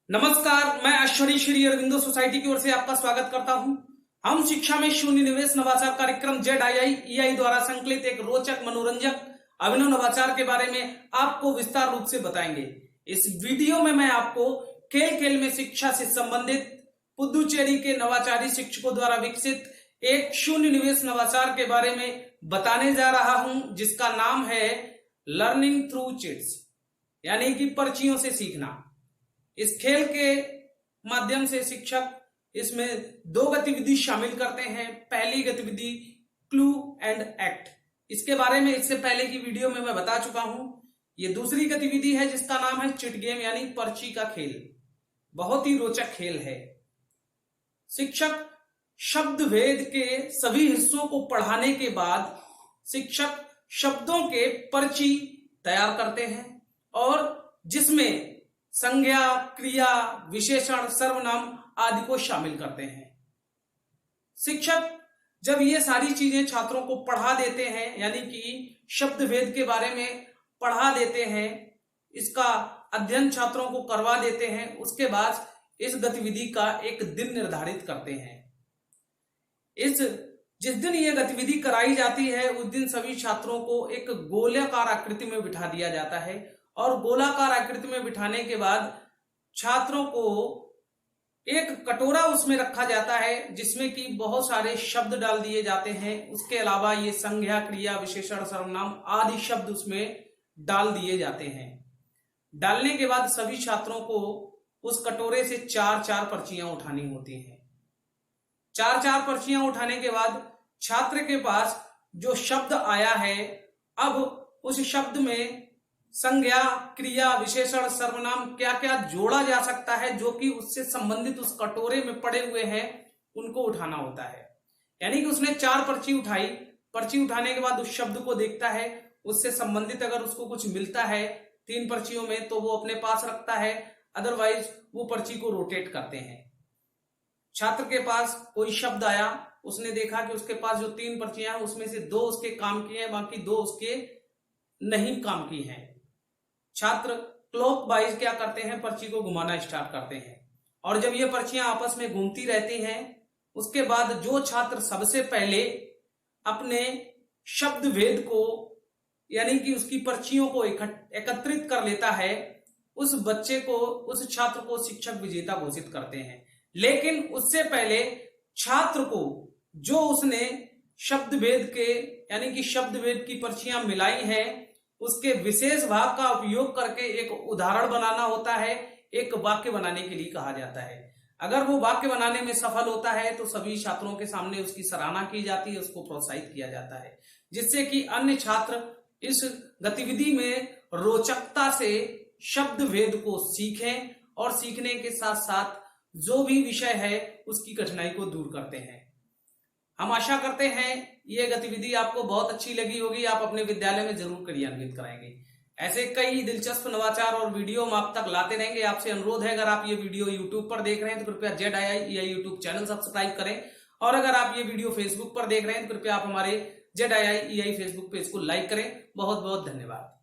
नमस्कार, मैं अश्वरी श्री अरविंदो सोसाइटी की ओर से आपका स्वागत करता हूं। हम शिक्षा में शून्य निवेश नवाचार कार्यक्रम ZII द्वारा संकलित एक रोचक, मनोरंजक, अभिनव नवाचार के बारे में आपको विस्तार रूप से बताएंगे। इस वीडियो में मैं आपको खेल खेल में शिक्षा से संबंधित पुदुचेरी के नवाचारी शिक्षकों द्वारा विकसित एक शून्य निवेश नवाचार के बारे में बताने जा रहा हूं, जिसका नाम है लर्निंग थ्रू चिट्स, यानी कि पर्चियों से सीखना। इस खेल के माध्यम से शिक्षक इसमें दो गतिविधि शामिल करते हैं। पहली गतिविधि क्लू एंड एक्ट, इसके बारे में इससे पहले की वीडियो में मैं बता चुका हूं। ये दूसरी गतिविधि है जिसका नाम है चिट गेम, यानी पर्ची का खेल। बहुत ही रोचक खेल है। शिक्षक शब्द भेद के सभी हिस्सों को पढ़ाने के बाद शिक्षक शब्दों के पर्ची तैयार करते हैं और जिसमें संज्ञा, क्रिया, विशेषण, सर्वनाम आदि को शामिल करते हैं। शिक्षक जब ये सारी चीजें छात्रों को पढ़ा देते हैं, यानी कि शब्द भेद के बारे में पढ़ा देते हैं, इसका अध्ययन छात्रों को करवा देते हैं, उसके बाद इस गतिविधि का एक दिन निर्धारित करते हैं। जिस दिन ये गतिविधि कराई जाती है उस दिन सभी छात्रों को एक गोलाकार आकृति में बिठा दिया जाता है और गोलाकार आकृति में बिठाने के बाद छात्रों को एक कटोरा उसमें रखा जाता है जिसमें कि बहुत सारे शब्द डाल दिए जाते हैं। उसके अलावा ये संज्ञा, क्रिया, विशेषण, सर्वनाम आदि शब्द उसमें डाल दिए जाते हैं। डालने के बाद सभी छात्रों को उस कटोरे से चार चार पर्चियां उठानी होती हैं। चार चार पर्चियां उठाने के बाद छात्र के पास जो शब्द आया है, अब उस शब्द में संज्ञा, क्रिया, विशेषण, सर्वनाम क्या क्या जोड़ा जा सकता है जो कि उससे संबंधित उस कटोरे में पड़े हुए हैं, उनको उठाना होता है। यानी कि उसने चार पर्ची उठाई। पर्ची उठाने के बाद उस शब्द को देखता है, उससे संबंधित अगर उसको कुछ मिलता है तीन पर्चियों में तो वो अपने पास रखता है, अदरवाइज वो पर्ची को रोटेट करते हैं। छात्र के पास कोई शब्द आया, उसने देखा कि उसके पास जो तीन पर्चियां हैं उसमें से दो उसके काम की हैं, बाकी दो उसके नहीं काम की हैं। छात्र क्लॉक वाइज क्या करते हैं, पर्ची को घुमाना स्टार्ट करते हैं और जब ये पर्चियां आपस में घूमती रहती हैं, उसके बाद जो छात्र सबसे पहले अपने शब्द भेद को, यानी कि उसकी पर्चियों को एकत्रित कर लेता है, उस बच्चे को, उस छात्र को शिक्षक विजेता घोषित करते हैं। लेकिन उससे पहले छात्र को जो उसने शब्द भेद के, यानी कि शब्द भेद की पर्चियां मिलाई हैं, उसके विशेष भाग का उपयोग करके एक उदाहरण बनाना होता है, एक वाक्य बनाने के लिए कहा जाता है। अगर वो वाक्य बनाने में सफल होता है तो सभी छात्रों के सामने उसकी सराहना की जाती है, उसको प्रोत्साहित किया जाता है, जिससे कि अन्य छात्र इस गतिविधि में रोचकता से शब्द भेद को सीखें और सीखने के साथ साथ जो भी विषय है उसकी कठिनाई को दूर करते हैं। हम आशा करते हैं ये गतिविधि आपको बहुत अच्छी लगी होगी, आप अपने विद्यालय में जरूर क्रियान्वित कराएंगे। ऐसे कई दिलचस्प नवाचार और वीडियो हम आप तक लाते रहेंगे। आपसे अनुरोध है, अगर आप ये वीडियो यूट्यूब पर देख रहे हैं तो कृपया ZII यूट्यूब चैनल सब्सक्राइब करें, और अगर आप ये वीडियो फेसबुक पर देख रहे हैं तो कृपया आप हमारे ZII फेसबुक पेज को लाइक करें। बहुत बहुत धन्यवाद।